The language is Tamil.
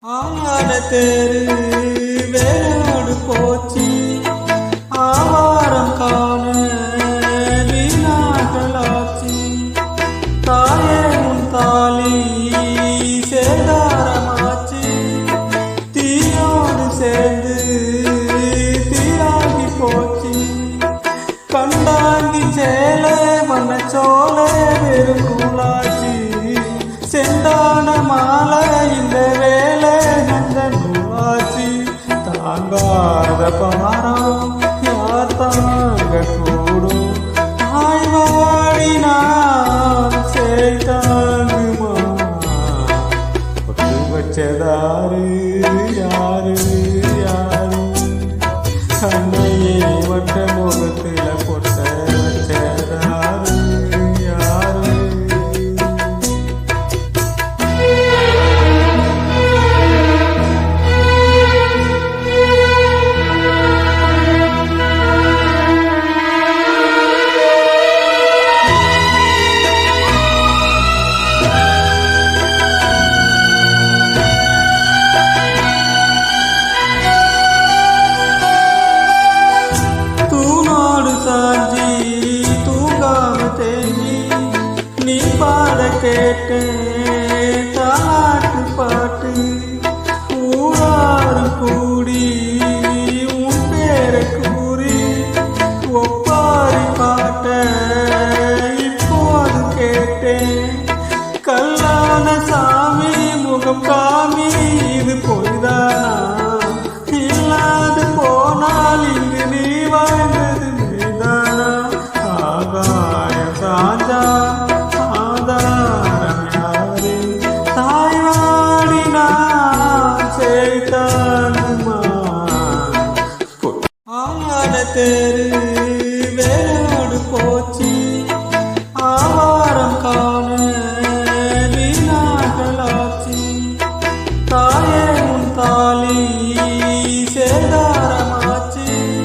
ஆளான தேரு வேரோடு போச்சு ஆவாரம் காண வீணாகலாச்சு தாயே உன் தாலி சேதாரமாச்சு தீயோடு சேர்ந்து தீராகி போச்சு கண்டாங்கி சேலை மனச்சோலை வெறுங்கூலாச்சு செந்தான மாலை இந்த வேலை நந்த நூலாச்சு தாங்காத பாரம் யார் தாங்க கூடும் தாய்வாடி நான் செய்தாங்குமா பொட்டு வச்சதாரு யாரு யாரு கண்ணையே வட்ட முகத்துல பொட்ட வச்சதாரு யாரு நீ பாட கேட்டேன் தாலாட்டு பாட்டு ஊராறு கூடி உன் பேரை கூறி ஒப்பாரி பாட்ட இப்போது கேட்டேன் கல்லான சாமி முகம் காமி இது பொய்தானா இல்லாது போனால் இங்கு நீ வாழ்ந்தது நீதானா ஆகாய சாஞ்சா தேரு வேற